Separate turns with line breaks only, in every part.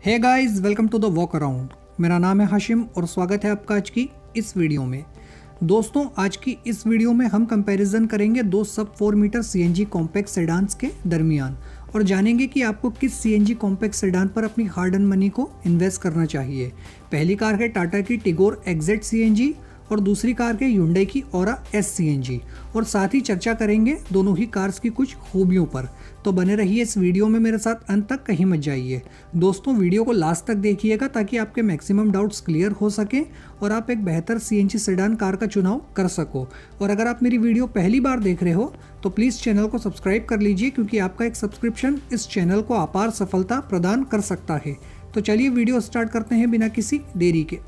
Hey guys, welcome to the walk around. मेरा नाम है हाशिम और स्वागत है आपका आज की इस वीडियो में। दोस्तों, आज की इस वीडियो में हम कंपैरिजन करेंगे दो सब 4 मीटर सीएनजी कॉम्पैक्ट सेडान्स के दरमियान और जानेंगे कि आपको किस सीएनजी कॉम्पैक्ट सेडान पर अपनी हार्ड अर्न मनी को इन्वेस्ट करना चाहिए। पहली कार है टाटा की टिगोर एक्जेट सीएनजी और दूसरी कार है Hyundai की ऑरा एस सीएनजी और साथ ही चर्चा करेंगे दोनों ही कार्स की कुछ खूबियों पर। तो बने रहिए इस वीडियो में मेरे साथ, अंत तक कहीं मत जाइए। दोस्तों, वीडियो को लास्ट तक देखिएगा ताकि आपके मैक्सिमम डाउट्स क्लियर हो सके और आप एक बेहतर सीएनजी सेडान कार का चुनाव कर सको। और अगर आप मेरी वीडियो पहली बार देख रहे हो तो प्लीज़ चैनल को सब्सक्राइब कर लीजिए, क्योंकि आपका एक सब्सक्रिप्शन इस चैनल को अपार सफलता प्रदान कर सकता है। तो चलिए वीडियो स्टार्ट करते हैं बिना किसी देरी के।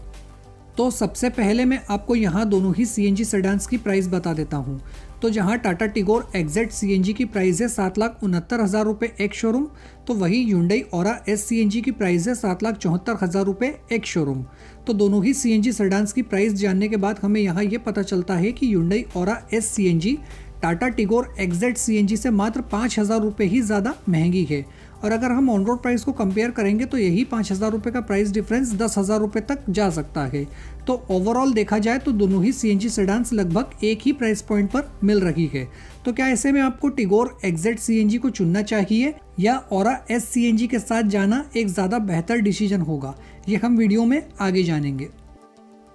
तो सबसे पहले मैं आपको यहाँ दोनों ही सीएनजी सेडान्स की प्राइस बता देता हूँ। तो जहाँ टाटा टिगोर एक्जेट सीएनजी की प्राइस है 7,69,000 रुपये एक शोरूम, तो वही Hyundai ऑरा एस सीएनजी की प्राइस है 7,74,000 रुपये एक शोरूम। तो दोनों ही सीएनजी सेडान्स की प्राइस जानने के बाद हमें यहाँ ये पता चलता है कि Hyundai aura S CNG Tata Tigor exact CNG से मात्र 5,000 रुपये ही ज़्यादा महंगी है। और अगर हम ऑन रोड प्राइस को कंपेयर करेंगे तो यही 5,000 रुपये का प्राइस डिफरेंस 10,000 रुपये तक जा सकता है। तो ओवरऑल देखा जाए तो दोनों ही सीएनजी सेडान्स लगभग एक ही प्राइस पॉइंट पर मिल रही है। तो क्या ऐसे में आपको टिगोर एक्जेट सीएनजी को चुनना चाहिए या ऑरा एस सीएनजी के साथ जाना एक ज़्यादा बेहतर डिसीजन होगा, ये हम वीडियो में आगे जानेंगे।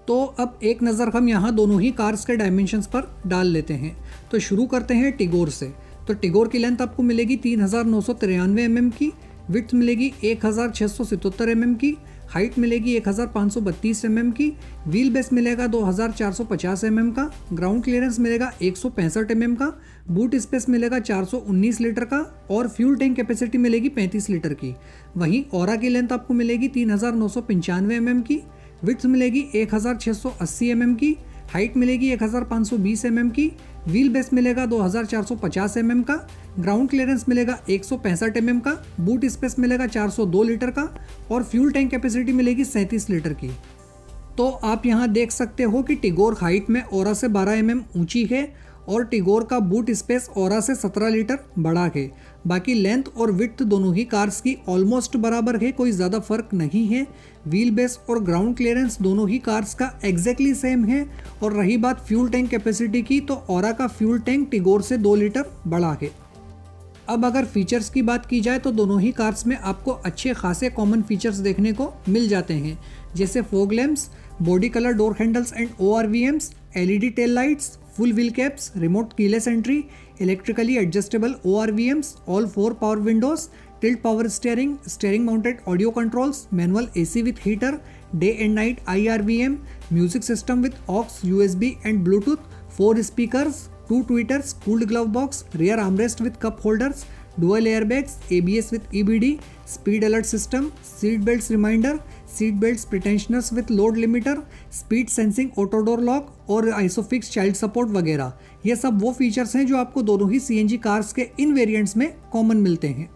तो अब एक नज़र हम यहाँ दोनों ही कार्स के डायमेंशंस पर डाल लेते हैं। तो शुरू करते हैं टिगोर से। तो टिगोर की लेंथ आपको मिलेगी 3,993 mm की, विड्थ मिलेगी 1,677 mm की, हाइट मिलेगी 1,532 mm की, व्हील बेस मिलेगा 2,450 mm का, ग्राउंड क्लियरेंस मिलेगा 165 mm का, बूट स्पेस मिलेगा 419 लीटर का और फ्यूल टैंक कैपेसिटी मिलेगी 35 लीटर की। वहीं ऑरा की लेंथ आपको मिलेगी 3,995 mm की, विड्थ मिलेगी 1,680 mm की, हाइट मिलेगी 1,520 mm की, व्हील बेस मिलेगा 2,450 mm का, ग्राउंड क्लियरेंस मिलेगा 165 mm का, बूट स्पेस मिलेगा 402 लीटर का और फ्यूल टैंक कैपेसिटी मिलेगी 37 लीटर की। तो आप यहाँ देख सकते हो कि टिगोर हाइट में ऑरा से 12 mm ऊंची है और टिगोर का बूट स्पेस ऑरा से 17 लीटर बड़ा है। बाकी लेंथ और विड्थ दोनों ही कार्स की ऑलमोस्ट बराबर है, कोई ज़्यादा फर्क नहीं है। व्हील बेस और ग्राउंड क्लियरेंस दोनों ही कार्स का एग्जैक्टली सेम है। और रही बात फ्यूल टैंक कैपेसिटी की, तो ऑरा का फ्यूल टैंक टिगोर से 2 लीटर बड़ा है। अब अगर फीचर्स की बात की जाए तो दोनों ही कार्स में आपको अच्छे खासे कॉमन फीचर्स देखने को मिल जाते हैं, जैसे fog lamps, body colour door handles and ORVMs, LED tail lights, full wheel caps, remote keyless entry, electrically adjustable ORVMs, all 4 power windows, tilt power steering, steering mounted audio controls, manual AC with heater, day and night IRVM, music system with aux, USB and Bluetooth, 4 speakers, 2 tweeters, cooled glove box, rear armrest with cup holders, dual airbags, ABS with EBD, speed alert system, seat belts reminder, seat belts pretensioners with load limiter, speed sensing auto door lock और ISOFIX child support वगैरह। ये सब वो features हैं जो आपको दोनों ही CNG cars के इन वेरिएंट्स में कॉमन मिलते हैं।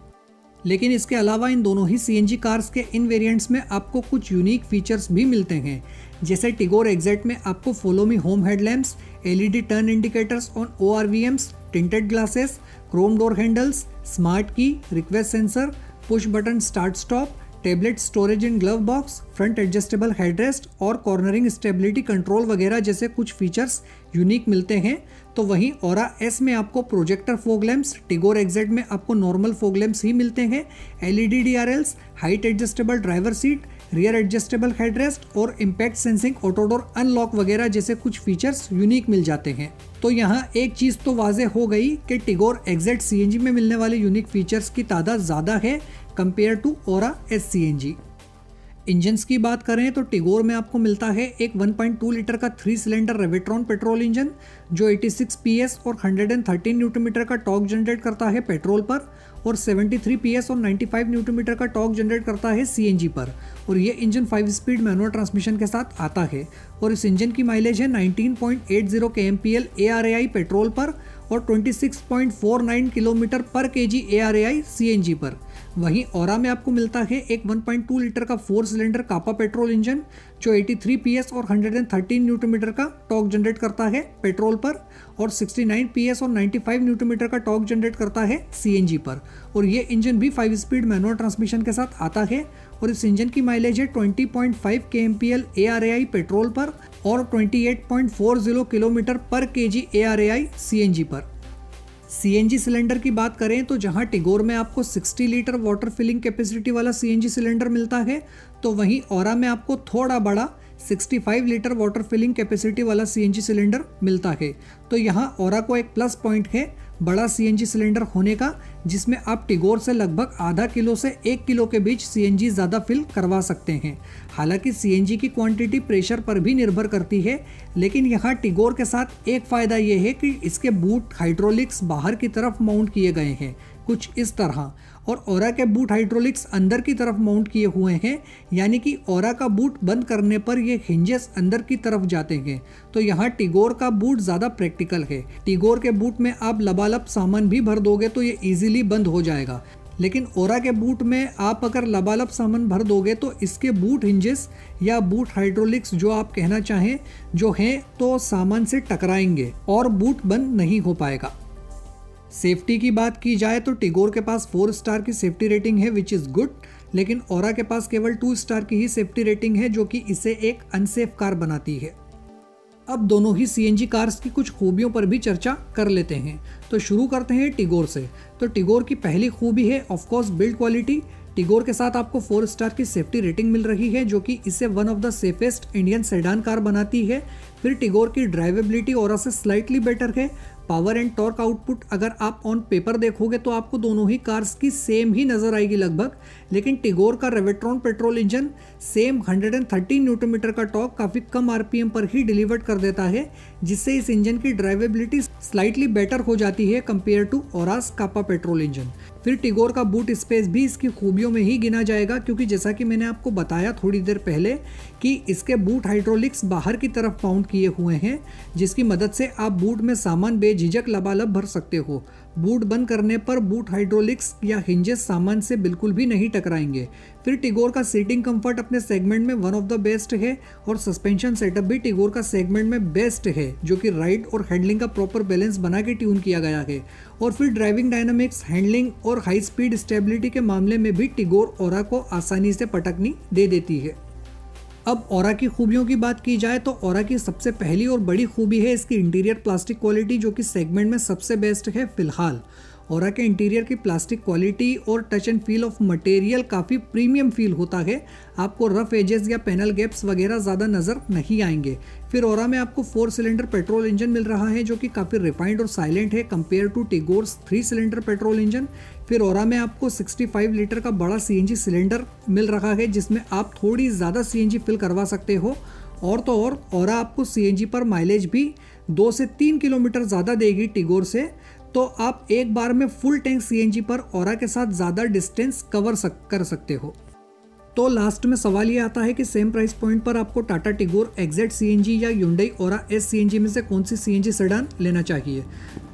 लेकिन इसके अलावा इन दोनों ही CNG कार्स के इन वेरिएंट्स में आपको कुछ यूनिक फीचर्स भी मिलते हैं, जैसे टिगोर एक्जेट में आपको follow me home headlamps, LED turn indicators on ORVMs, tinted glasses, chrome door handles, smart key, request sensor, push button start stop, tablet storage in glove box, front adjustable headrest और cornering stability control वगैरह जैसे कुछ features unique मिलते हैं। तो वहीं aura S में आपको प्रोजेक्टर फोग लैंप्स, टिगोर एक्जेट में आपको नॉर्मल फोग लैंप्स ही मिलते हैं, LED DRLs, height adjustable driver seat, rear adjustable headrest और impact sensing auto door unlock वगैरह जैसे कुछ फीचर्स यूनिक मिल जाते हैं। तो यहाँ एक चीज़ तो वाजे हो गई कि टिगोर एक्जेट CNG में मिलने वाले यूनिक फीचर्स की तादाद ज़्यादा है compare to Aura S CNG। Engines की बात करें तो टिगोर में आपको मिलता है एक 1.2 लीटर का 3 सिलेंडर रेवेट्रॉन पेट्रोल इंजन जो 86 PS और 113 न्यूटन मीटर का टॉर्क जनरेट करता है पेट्रोल पर और 73 PS और 95 न्यूटन मीटर का टॉर्क जनरेट करता है CNG पर। और ये इंजन 5 स्पीड मैनुअल ट्रांसमिशन के साथ आता है और इस इंजन की माइलेज है 19.80 kmpl ARAI पेट्रोल पर और 26.49 किलोमीटर पर kg ARAI CNG पर। वहीं ओरा में आपको मिलता है एक 1.2 लीटर का 4 सिलेंडर कापा पेट्रोल इंजन जो 83 PS और 113 न्यूटन मीटर का टॉर्क जनरेट करता है पेट्रोल पर, और 69 PS और 95 न्यूटन मीटर का टॉर्क जनरेट करता है CNG पर। और ये इंजन भी 5 स्पीड मैनुअल ट्रांसमिशन के साथ आता है और इस इंजन की माइलेज है 20.5 kmpl ARAI पेट्रोल पर और 28.40 किलोमीटर पर kg ARAI CNG पर। CNG सिलेंडर की बात करें तो जहां टिगोर में आपको 60 लीटर वाटर फिलिंग कैपेसिटी वाला CNG सिलेंडर मिलता है, तो वहीं ओरा में आपको थोड़ा बड़ा 65 लीटर वाटर फिलिंग कैपेसिटी वाला CNG सिलेंडर मिलता है। तो यहाँ ओरा को एक प्लस पॉइंट है बड़ा CNG सिलेंडर होने का, जिसमें आप टिगोर से लगभग आधा किलो से 1 किलो के बीच CNG ज़्यादा फिल करवा सकते हैं। हालांकि CNG की क्वांटिटी प्रेशर पर भी निर्भर करती है, लेकिन यहाँ टिगोर के साथ एक फ़ायदा ये है कि इसके बूट हाइड्रोलिक्स बाहर की तरफ माउंट किए गए हैं कुछ इस तरह, और ओरा के बूट हाइड्रोलिक्स अंदर की तरफ माउंट किए हुए हैं, यानी कि ओरा का बूट बंद करने पर ये हिंजेस अंदर की तरफ जाते हैं। तो यहाँ टिगोर का बूट ज़्यादा प्रैक्टिकल है। टिगोर के बूट में आप लबालब सामान भी भर दोगे तो ये इजीली बंद हो जाएगा, लेकिन ओरा के बूट में आप अगर लबालब सामान भर दोगे तो इसके बूट हिंजेस या बूट हाइड्रोलिक्स जो आप कहना चाहें जो हैं तो सामान से टकराएंगे और बूट बंद नहीं हो पाएगा। सेफ्टी की बात की जाए तो टिगोर के पास 4 स्टार की सेफ्टी रेटिंग है विच इज़ गुड, लेकिन ओरा के पास केवल 2 स्टार की ही सेफ्टी रेटिंग है जो कि इसे एक अनसेफ कार बनाती है। अब दोनों ही CNG कार्स की कुछ खूबियों पर भी चर्चा कर लेते हैं। तो शुरू करते हैं टिगोर से। तो टिगोर की पहली खूबी है ऑफकोर्स बिल्ड क्वालिटी। टिगोर के साथ आपको 4 स्टार की सेफ्टी रेटिंग मिल रही है जो कि इसे one of the safest Indian sedan car बनाती है। फिर टिगोर की ड्राइवेबिलिटी ओरा से स्लाइटली बेटर है। पावर एंड टॉर्क आउटपुट अगर आप ऑन पेपर देखोगे तो आपको दोनों ही कार्स की सेम ही नजर आएगी लगभग, लेकिन टिगोर का Revotron petrol engine same 113 newton metre का टॉर्क काफ़ी कम RPM पर ही डिलीवर कर देता है, जिससे इस इंजन की ड्राइवेबिलिटी स्लाइटली बेटर हो जाती है compare to Aura's Kappa petrol engine. फिर टिगोर का बूट स्पेस भी इसकी खूबियों में ही गिना जाएगा, क्योंकि जैसा कि मैंने आपको बताया थोड़ी देर पहले कि इसके बूट हाइड्रोलिक्स बाहर की तरफ माउंट किए हुए हैं, जिसकी मदद से आप बूट में सामान बेझिझक लबालब भर सकते हो। बूट बंद करने पर बूट हाइड्रोलिक्स या हिंजेस सामान से बिल्कुल भी नहीं टकराएंगे। फिर टिगोर का सीटिंग कंफर्ट अपने सेगमेंट में वन ऑफ द बेस्ट है और सस्पेंशन सेटअप भी टिगोर का सेगमेंट में बेस्ट है, जो कि राइड और हैंडलिंग का प्रॉपर बैलेंस बना के ट्यून किया गया है। और फिर ड्राइविंग डायनामिक्स, हैंडलिंग और हाई स्पीड स्टेबिलिटी के मामले में भी टिगोर ओरा को आसानी से पटकनी दे देती है। अब ओरा की खूबियों की बात की जाए तो ओरा की सबसे पहली और बड़ी खूबी है इसकी इंटीरियर प्लास्टिक क्वालिटी, जो कि सेगमेंट में सबसे बेस्ट है फिलहाल। ओरा के इंटीरियर की प्लास्टिक क्वालिटी और touch and feel of material काफ़ी प्रीमियम फील होता है। आपको रफ एजेस या पैनल गैप्स वगैरह ज़्यादा नज़र नहीं आएंगे। फिर ओरा में आपको 4 सिलेंडर पेट्रोल इंजन मिल रहा है जो कि काफ़ी रिफाइंड और साइलेंट है compare to Tigor's 3 cylinder petrol engine. फिर ओरा में आपको 65 लीटर का बड़ा CNG सिलेंडर मिल रहा है, जिसमें आप थोड़ी ज़्यादा CNG फिल करवा सकते हो। और तो और ओरा आपको CNG पर माइलेज भी 2 से 3 किलोमीटर ज़्यादा देगी टिगोर से, तो आप एक बार में फुल टैंक CNG पर ओरा के साथ ज़्यादा डिस्टेंस कर सकते हो। तो लास्ट में सवाल ये आता है कि सेम प्राइस पॉइंट पर आपको टाटा टिगोर एग्जैक्ट CNG या Hyundai ओरा S CNG में से कौन सी CNG सेडान लेना चाहिए।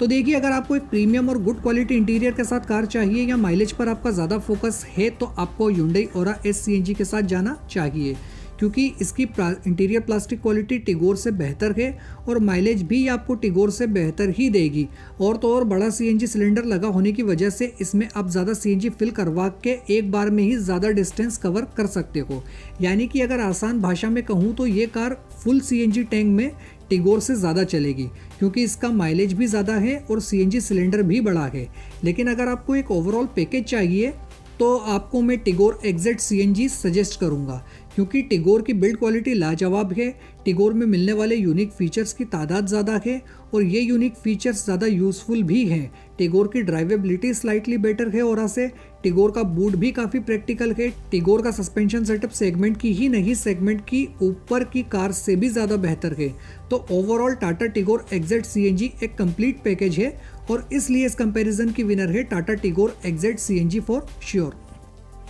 तो देखिए, अगर आपको एक प्रीमियम और गुड क्वालिटी इंटीरियर के साथ कार चाहिए या माइलेज पर आपका ज़्यादा फोकस है तो आपको Hyundai ओरा S CNG के साथ जाना चाहिए, क्योंकि इसकी इंटीरियर प्लास्टिक क्वालिटी टिगोर से बेहतर है और माइलेज भी आपको टिगोर से बेहतर ही देगी। और तो और बड़ा CNG सिलेंडर लगा होने की वजह से इसमें आप ज़्यादा CNG फिल करवा के एक बार में ही ज़्यादा डिस्टेंस कवर कर सकते हो। यानी कि अगर आसान भाषा में कहूँ तो ये कार फुल CNG टैंक में टिगोर से ज़्यादा चलेगी, क्योंकि इसका माइलेज भी ज़्यादा है और CNG सिलेंडर भी बड़ा है। लेकिन अगर आपको एक ओवरऑल पैकेज चाहिए तो आपको मैं टिगोर एग्जैक्ट CNG सजेस्ट करूंगा, क्योंकि टिगोर की बिल्ड क्वालिटी लाजवाब है। टिगोर में मिलने वाले यूनिक फीचर्स की तादाद ज़्यादा है और ये यूनिक फीचर्स ज़्यादा यूज़फुल भी हैं। टिगोर की ड्राइवेबिलिटी स्लाइटली बेटर है ओरा से। टिगोर का बूट भी काफ़ी प्रैक्टिकल है। टिगोर का सस्पेंशन सेटअप सेगमेंट की ही नहीं, सेगमेंट की ऊपर की कार से भी ज़्यादा बेहतर है। तो overall Tata Tigor exact CNG एक कंप्लीट पैकेज है और इसलिए इस कंपैरिजन की विनर है Tata Tigor exact CNG for sure.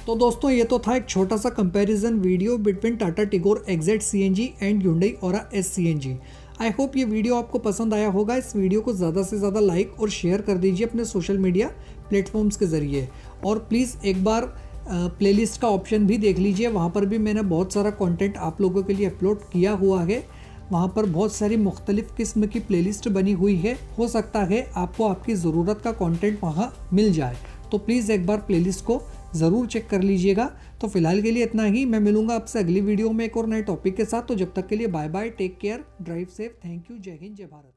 तो दोस्तों, ये तो था एक छोटा सा comparison video between Tata Tigor exact CNG and Hyundai aura S CNG। I hope ये वीडियो आपको पसंद आया होगा। इस वीडियो को ज़्यादा से ज़्यादा लाइक और शेयर कर दीजिए अपने सोशल मीडिया प्लेटफॉर्म्स के ज़रिए। और प्लीज़ एक बार प्लेलिस्ट का ऑप्शन भी देख लीजिए, वहाँ पर भी मैंने बहुत सारा कंटेंट आप लोगों के लिए अपलोड किया हुआ है। वहाँ पर बहुत सारी मुख्तलिफ़ किस्म की प्लेलिस्ट बनी हुई है, हो सकता है आपको आपकी ज़रूरत का कंटेंट वहाँ मिल जाए। तो प्लीज़ एक बार प्लेलिस्ट को ज़रूर चेक कर लीजिएगा। तो फिलहाल के लिए इतना ही, मैं मिलूंगा आपसे अगली वीडियो में एक और नए टॉपिक के साथ। तो जब तक के लिए bye bye, take care, drive safe, thank you, जय हिंद, जय भारत।